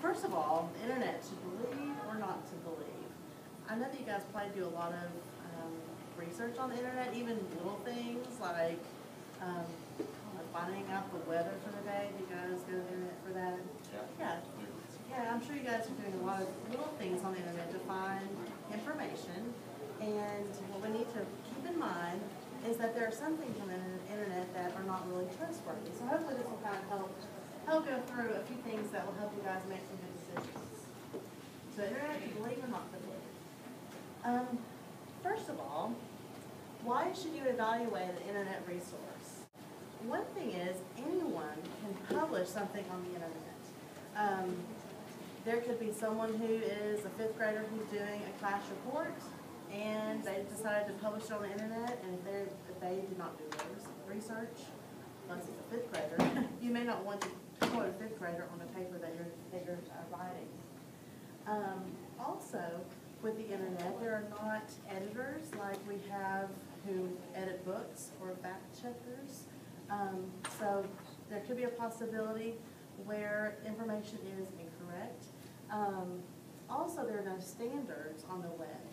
First of all, the internet, to believe or not to believe. I know that you guys probably do a lot of research on the internet, even little things like finding out the weather for the day. Do you guys go to the internet for that? Yeah. Yeah, I'm sure you guys are doing a lot of little things on the internet to find information. And what we need to keep in mind is that there are some things on the internet that are not really trustworthy. So hopefully this will kind of help go through a few things that will help you guys make some good decisions. So internet, to believe or not to believe. First of all, why should you evaluate an internet resource? One thing is, anyone can publish something on the internet. There could be someone who is a fifth grader who's doing a class report, and they decided to publish it on the internet, and if they did not do research, unless it's a fifth grader, you may not want to quote a fifth grader on a paper that you're writing. Also, with the internet, there are not editors like we have who edit books or fact checkers. So there could be a possibility where information is incorrect. Also, there are no standards on the web.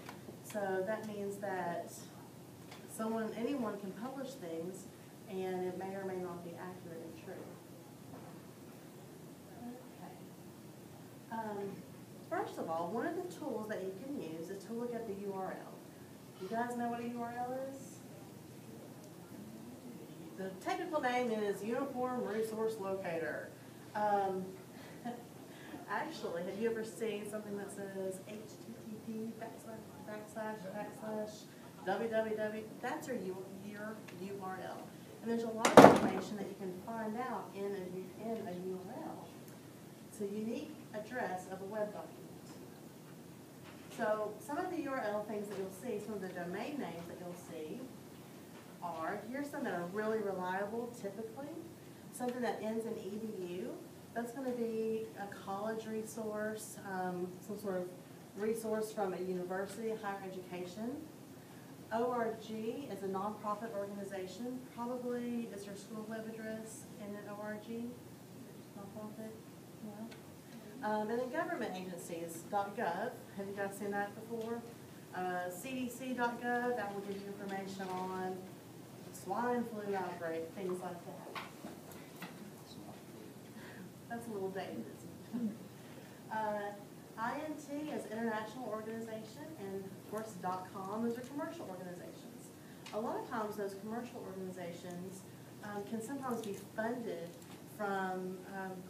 So that means that anyone can publish things, and it may or may not be accurate and true. Okay. First of all, one of the tools that you can use is to look at the URL. You guys know what a URL is? The technical name is Uniform Resource Locator. Actually, have you ever seen something that says HTTP / www? That's your URL. And there's a lot of information that you can find out in a URL. It's a unique address of a web document. So some of the URL things that you'll see, some of the domain names that you'll see are, here's some that are really reliable typically. Something that ends in edu, that's going to be a college resource, some sort of resource from a university, higher education. ORG is a nonprofit organization, probably is your school web address in an ORG, nonprofit, yeah. And then government agencies, .gov, have you guys seen that before? CDC.gov, that will give you information on swine flu outbreak, things like that. That's a little dated, isn't it? INT is international organization, and of course .com, those are commercial organizations. A lot of times those commercial organizations can sometimes be funded from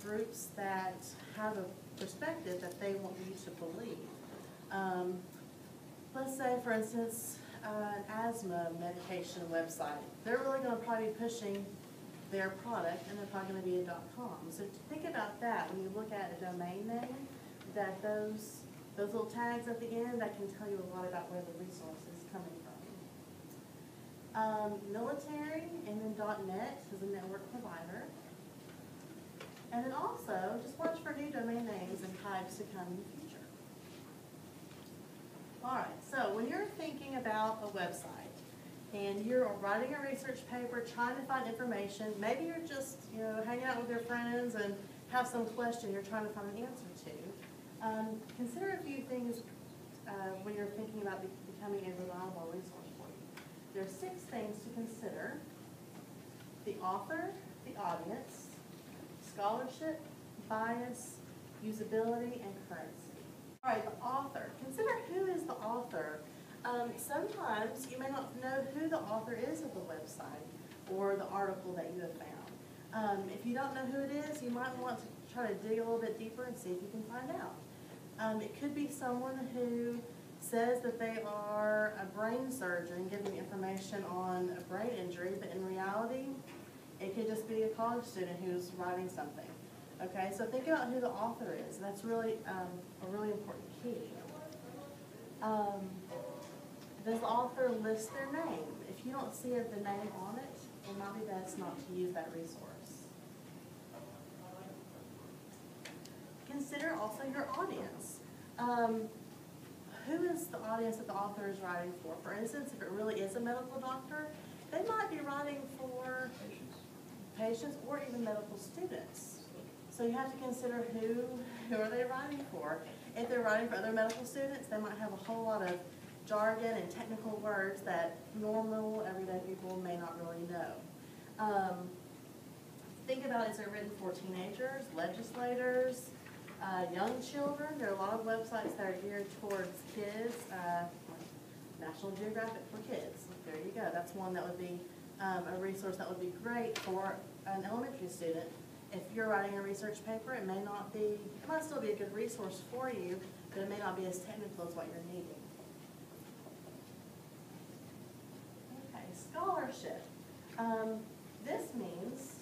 groups that have a perspective that they want you to believe. Let's say, for instance, an asthma medication website. They're really going to probably be pushing their product, and they're probably going to be a .com. So think about that when you look at a domain name, that those little tags at the end, that can tell you a lot about where the resource is coming from. Military, and then .net is a network provider. And then also, just watch for new domain names and types to come in the future. All right, so when you're thinking about a website and you're writing a research paper, trying to find information, maybe you're just hanging out with your friends and have some question you're trying to find an answer to. Consider a few things when you're thinking about becoming a reliable resource for you. There are 6 things to consider: the author, the audience, scholarship, bias, usability, and currency. All right, the author. Consider who is the author. Sometimes you may not know who the author is of the website or the article that you have found. If you don't know who it is, you might want to try to dig a little bit deeper and see if you can find out. It could be someone who says that they are a brain surgeon giving information on a brain injury, but in reality, it could just be a college student who's writing something. Okay, so think about who the author is. That's really a really important key. Does the author list their name? If you don't see the name on it, it might be best not to use that resource. Consider also your audience. Who is the audience that the author is writing for? For instance, if it really is a medical doctor, they might be writing for patients or even medical students. So you have to consider who Who are they writing for? If they're writing for other medical students, they might have a whole lot of jargon and technical words that normal, everyday people may not really know. Think about, is it written for teenagers, legislators, young children? There are a lot of websites that are geared towards kids, National Geographic for Kids. There you go. That's one that would be a resource that would be great for an elementary student. If you're writing a research paper, it might still be a good resource for you, but it may not be as technical as what you're needing. Okay, scholarship. This means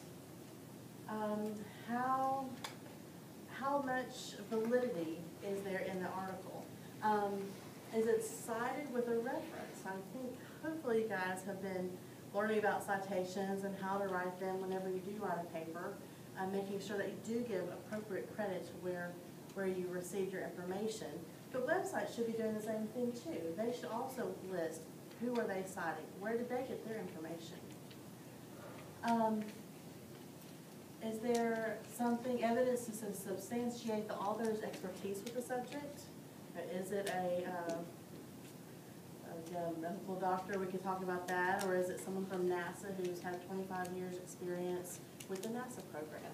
how much validity is there in the article? Is it cited with a reference? I think hopefully you guys have been learning about citations and how to write them whenever you do write a paper, making sure that you do give appropriate credit to where you received your information. But websites should be doing the same thing too. They should also list who are they citing, where did they get their information. Is there evidence to substantiate the author's expertise with the subject? Is it a medical doctor? We could talk about that. Or is it someone from NASA who's had 25 years experience with the NASA program?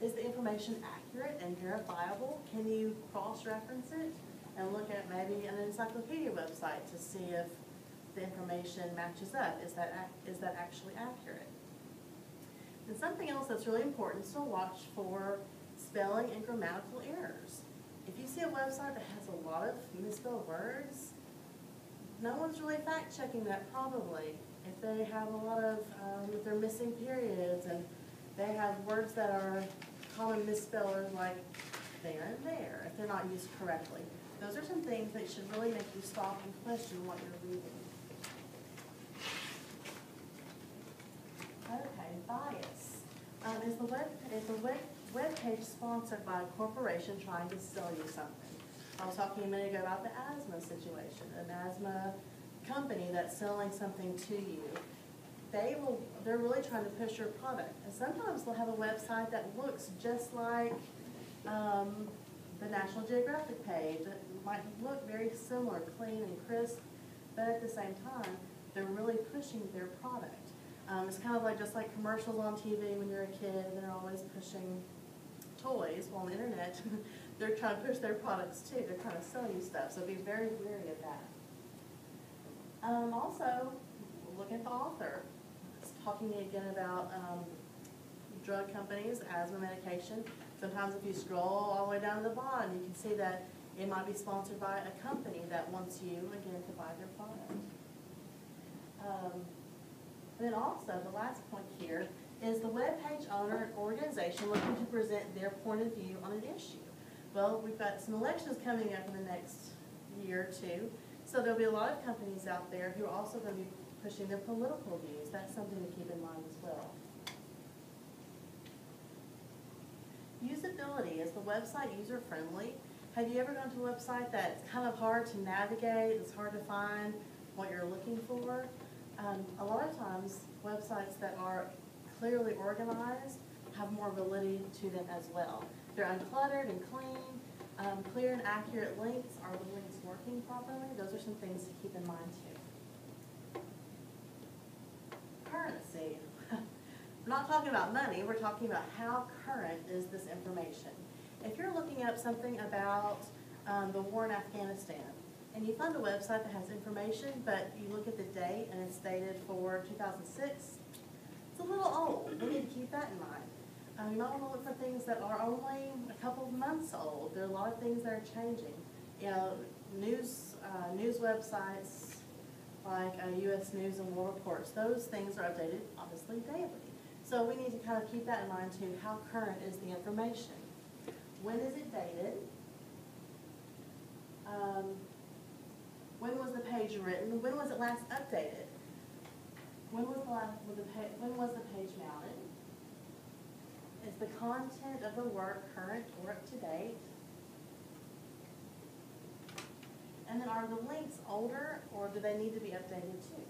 Is the information accurate and verifiable? Can you cross-reference it and look at maybe an encyclopedia website to see if the information matches up? Is that actually accurate? And something else that's really important is to watch for spelling and grammatical errors. If you see a website that has a lot of misspelled words, no one's really fact-checking that probably. If they have a lot of, if they're missing periods and they have words that are common misspellers like there and there, if they're not used correctly. Those are some things that should really make you stop and question what you're reading. Okay, bias. Is the web page sponsored by a corporation trying to sell you something? I was talking a minute ago about the asthma situation, an asthma company that's selling something to you. They're really trying to push your product. And sometimes they'll have a website that looks just like the National Geographic page. It might look very similar, clean and crisp, but at the same time, they're really pushing their product. It's kind of like just like commercials on TV when you're a kid, they're always pushing toys. Well, on the internet, they're trying to push their products too. They're trying to sell you stuff, so be very wary of that. Also, look at the author. It's talking again about drug companies, asthma medication. Sometimes if you scroll all the way down to the bottom, you can see that it might be sponsored by a company that wants you, again, to buy their product. And then also, the last point here is the web page owner or organization looking to present their point of view on an issue. Well, we've got some elections coming up in the next year or two, so there'll be a lot of companies out there who are also going to be pushing their political views. That's something to keep in mind as well. Usability. Is the website user-friendly? Have you ever gone to a website that's kind of hard to navigate, it's hard to find what you're looking for? A lot of times, websites that are clearly organized have more validity to them as well. They're uncluttered and clean, clear and accurate links. Are the links working properly? Those are some things to keep in mind too. Currency. We're not talking about money, we're talking about how current is this information. If you're looking up something about the war in Afghanistan, and you find a website that has information, but you look at the date and it's dated for 2006, it's a little old. We need to keep that in mind. You might want to look for things that are only a couple of months old. There are a lot of things that are changing. You know, news websites like U.S. News and World Reports, those things are updated, obviously, daily. So we need to kind of keep that in mind too. How current is the information? When is it dated? When was the page written? When was it last updated? When was the page mounted? Is the content of the work current or up to date? And then are the links older or do they need to be updated too?